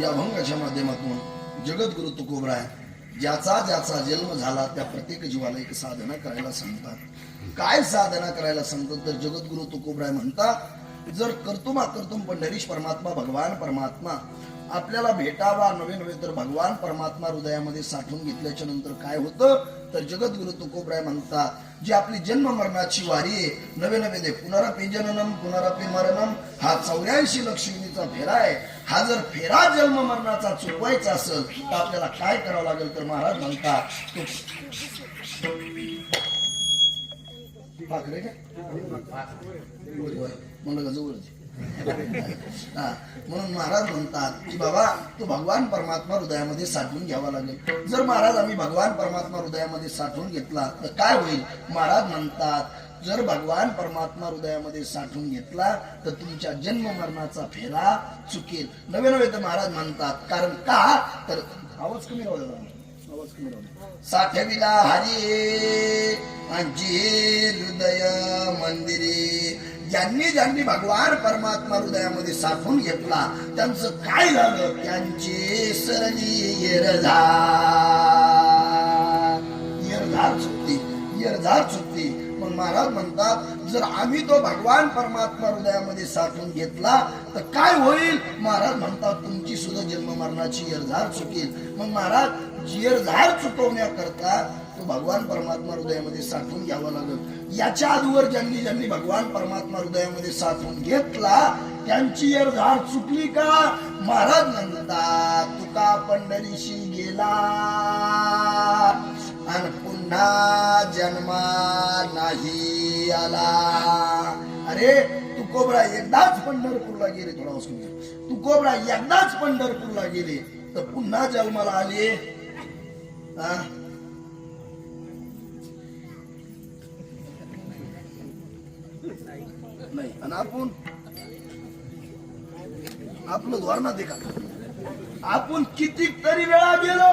या अभंगाच्या माध्यमातून जगद्गुरु तुकोबराय ज्याचा ज्याचा जन्म झाला त्या प्रत्येक जीवाला एक साधना करायला सांगतात। काय साधना करायला सांगतात तर जगद्गुरु तुकोबराय म्हणतात, जर कर्तुमा कर्तुम पंढरीश परमात्मा भगवान परमात्मा आपल्याला भेटावा नवे नवे तर भगवान परमात्मा हृदयामध्ये साठवून घेतल्याच्या नंतर काय होतं तर जगद्गुरु तुकोबराय म्हणतात, जी आपली जन्म मरणाची वारी आहे नवे नवे दे पुनरपि जननम पुनरपि मरणम हा 84 लक्षणीचा फेरा आहे। हा जर फेरा जन्म मरणाचा चुकवायचा असेल तर आपल्याला काय करावं लागेल तर महाराज म्हणतात पाखरे का म्हणलं का जवळच म्हणून महाराज म्हणतात की बाबा तो भगवान परमात्मा हृदयामध्ये साठवून घ्यावा लागेल। जर महाराज आम्ही भगवान परमात्मा हृदयामध्ये साठवून घेतला तर काय होईल? महाराज म्हणतात जर भगवान परमात्मा हृदयामध्ये साठवून घेतला तर तुमच्या जन्म मरणाचा फेरा चुकेल। नवे नवे तर महाराज म्हणतात कारण का तर आवाज कमी राहू द्या, आवाज कमी राहू द्या। साठविला हरी माझे हृदय मंदिरे, ज्यांनी ज्यांनी भगवान परमात्मा हृदयामध्ये साठवून घेतला त्यांचं काय झालं? त्यांचे सरली येरझार चुकती, येरझार चुकती। मग महाराज म्हणतात जर आम्ही तो भगवान परमात्मा हृदयामध्ये साठवून घेतला तर काय होईल? महाराज म्हणतात तुमची सुद्धा जन्म मरणाची येरझार चुकेल। मग महाराज येरझार चुकवण्याकरता तो भगवान परमात्मा हृदयामध्ये साठवून घ्यावा लागेल। याच्या आधीवर ज्यांनी ज्यांनी भगवान परमात्मा हृदयामध्ये साठवून घेतला त्यांची येरझार चुकली का? महाराज म्हणतात तुका पंढरीशी गेला आणि पुन्हा जन्मा नाही आला। अरे तुकोबरा एकदाच पंढरपूरला गेले, थोडा तुकोबरा एकदाच पंढरपूरला गेले तर पुन्हा जन्माला आले नाही। आणि आपण आपलं धोरणा देखा आपण कितीक तरी वेळा गेलो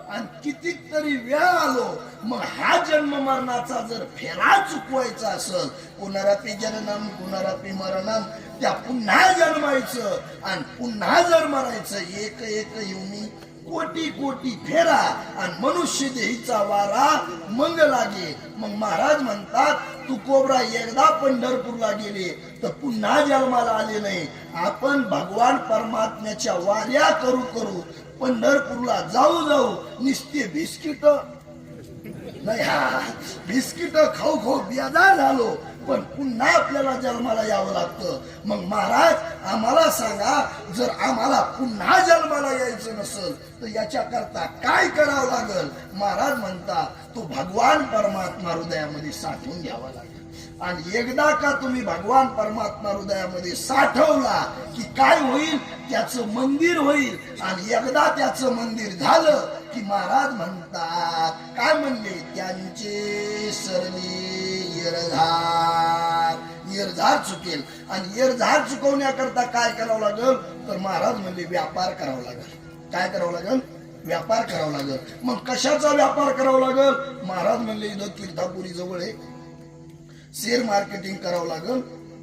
आणि कितीक तरी वेळा आलो। मग हा जन्म मरणाचा जर फेरा चुकवायचा असेल पुनरपि जननम पुनरपि मरणम त्या पुन्हा जन्मायचं आणि पुन्हा जर मरायचं एक एक येऊनी कोटी कोटी फेरा आणि मनुष्य देहीचा वारा मंग लागे। मग महाराज म्हणतात तुकोबरा एकदा पंढरपूरला गेले तर पुन्हा जन्माला आले नाही। आपण भगवान परमात्म्याच्या वाऱ्या करू करू पंढरपूरला जाऊ जाऊ नुसते बिस्किट नाही बिस्किट खाऊ खाऊ बेजार झालो पण पुन्हा आपल्याला जन्माला यावं लागतं। मग महाराज आम्हाला सांगा जर आम्हाला पुन्हा जन्माला यायचं नसेल तर याच्या करता काय करावं लागेल? महाराज म्हणतात तो भगवान परमात्मा हृदयामध्ये साठवून घ्यावा लागेल। आणि एकदा का तुम्ही भगवान परमात्मा हृदयामध्ये साठवला की काय होईल? त्याचं मंदिर होईल। आणि एकदा त्याचं मंदिर झालं की महाराज म्हणतात काय म्हणले? त्यांचे सरली येरझार, येरझार चुकेल। आणि येरझार चुकवण्याकरता काय करावं लागेल तर महाराज म्हणले व्यापार करावा लागेल। काय करावं लागेल? व्यापार करावा लागेल। मग कशाचा व्यापार करावा लागेल? महाराज म्हणले इथं तीर्थापुरी जवळ आहे, शेअर मार्केटिंग करावं लागेल,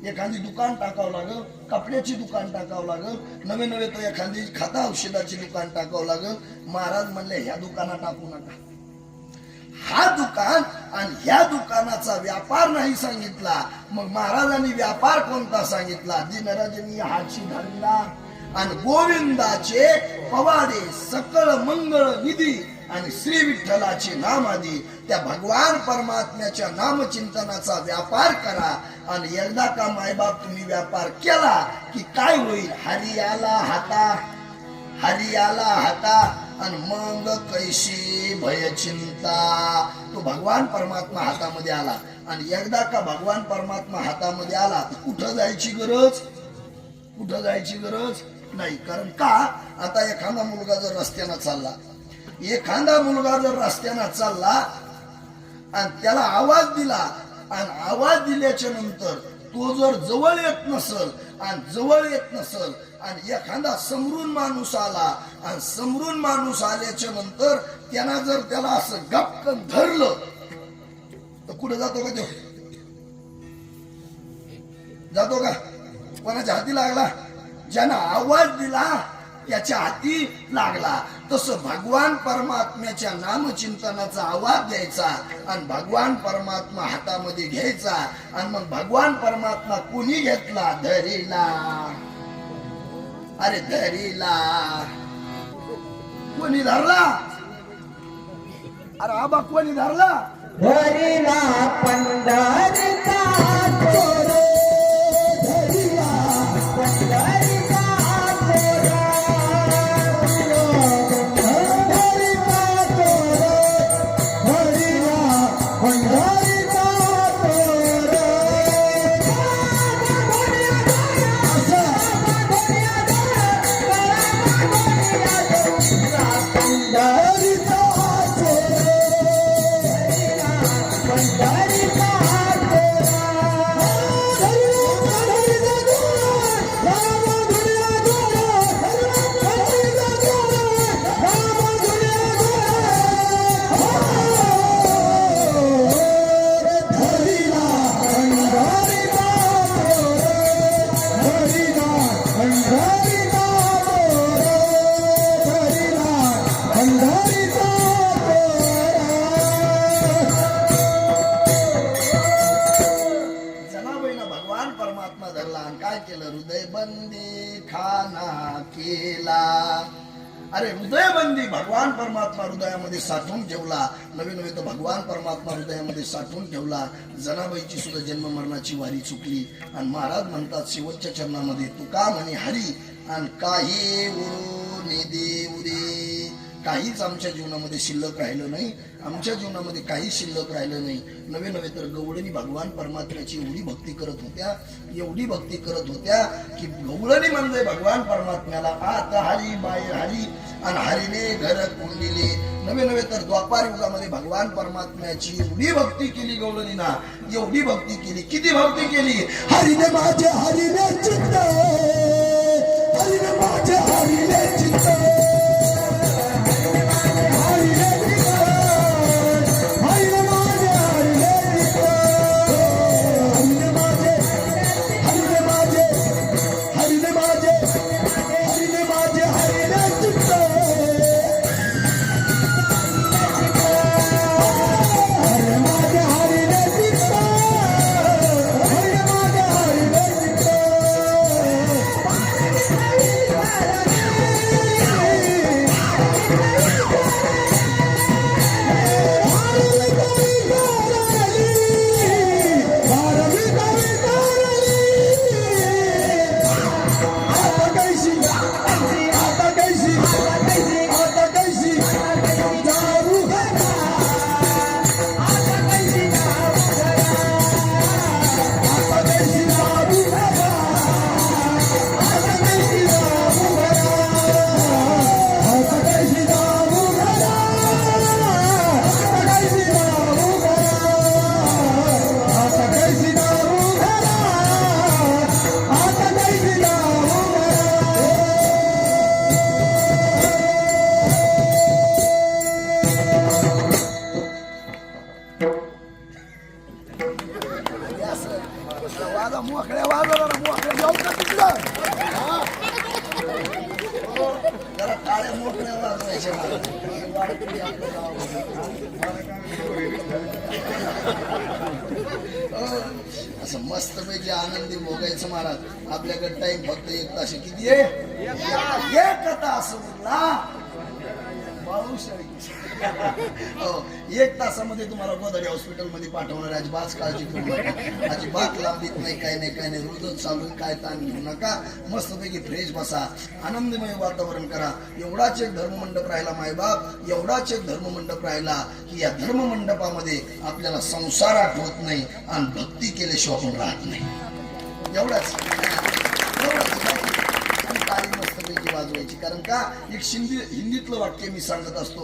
एखादी दुकान टाकावं लागेल, कपड्याची दुकान टाकावं लागेल, नवे नवे तर एखादी खाता औषधाची दुकान टाकावं लागेल। महाराज म्हणले ह्या दुकानात टाकू नका, हा दुकान आणि ह्या दुकानाचा व्यापार नाही सांगितला। मग महाराजांनी व्यापार कोणता सांगितला? दिनरजनी हाची धरला आणि गोविंदाचे पवाडे सकळ मंगळ निधी आणि श्री विठ्ठलाचे नाम आदी त्या भगवान परमात्म्याच्या नामचिंतनाचा व्यापार करा। आणि एकदा का मायबाप तुम्ही व्यापार केला की काय होईल? हरियाला हाता, हरियाला हाता आणि मग कैशी भय चिंता। तो भगवान परमात्मा हातामध्ये आला आणि एकदा का भगवान परमात्मा हातामध्ये आला कुठं जायची गरज? कुठं जायची गरज नाही। कारण का आता एखादा मुलगा जर रस्त्यानं चालला, एखादा मुलगा जर रस्त्यानं चालला आणि त्याला आवाज दिला आणि आवाज दिल्याच्या नंतर तो जर जवळ येत नसल आणि जवळ येत नसल आणि एखादा समरून माणूस आला आणि समरून माणूस आल्याच्या नंतर त्यानं जर त्याला असं गपकन धरलं तर कुठे जातो का? तो जातो का? कोणाच्या हाती लागला? ज्यानं आवाज दिला त्याच्या हाती लागला. तसं भगवान परमात्म्याच्या नामचिंतनाचा आवाज द्यायचा आणि भगवान परमात्मा हातामध्ये घ्यायचा. आणि मग भगवान परमात्मा कुणी घेतला? धरीला. अरे धरीला कोणी धरला? अरे आबा कोणी धरला? धरीला पंढरीचा चोर, धरीला पंढरीचा चोर, पंढरीचा चोर, धरीला पंढरीचा चोर. पंढरीचा अरे हृदयबंदी भगवान परमात्मा हृदयामध्ये साठवून ठेवला. नवे नवे तर भगवान परमात्मा हृदयामध्ये साठवून ठेवला. जनाबाईची सुद्धा जन्म मरणाची वारी चुकली. आणि महाराज म्हणतात शेवटच्या चरणामध्ये, तू का म्हणे हरी आणि काही उरू देऊ दे. काहीच आमच्या जीवनामध्ये शिल्लक राहिलं नाही. आमच्या जीवनामध्ये काही शिल्लक राहिलं नाही. नवे नवे तर गवळणी भगवान परमात्म्याची एवढी भक्ती करत होत्या, एवढी भक्ती करत होत्या की गवळणी म्हणजे भगवान परमात्म्याला आत हरी बाहेर हरी आणि हरीने घर कोंडिले. नवे नवे तर द्वापार युगामध्ये भगवान परमात्म्याची एवढी भक्ती केली गवळणीना, एवढी भक्ती केली. किती भक्ती केली? हरीने माझे हरीने चित्त, हरीने माझे हरीने चित्त, मोकळ्या वाजवला ना, मोकळ्या जाऊ का तिकडं? जरा टाळ्या मोकळ्या वाजवायच्या. असं मस्त पैकी आनंदी भोगायचं महाराज. आपल्याकडे टाइम फक्त 1 तास. किती आहे? 1 तास उरला. 1 तासामध्ये तुम्हाला गोदाडी हॉस्पिटलमध्ये पाठवणार. अजिबात काळजी करू नका, अजिबात लांबीत नाही, काय नाही काय नाही. रोजच चालू, काय ताण घेऊ नका. मस्तपैकी फ्रेश बसा, आनंदमय वातावरण करा. एवढाच एक धर्ममंडप राहिला मायबाप, एवढाच एक धर्ममंडप राहिला की या धर्ममंडपामध्ये आपल्याला संसार आठवत नाही आणि भक्ती केल्याशिवाय आपण राहत नाही. एवढाच ताली मस्तपैकी वाजवायची. कारण का, एक हिंदीतलं वाक्य मी सांगत असतो.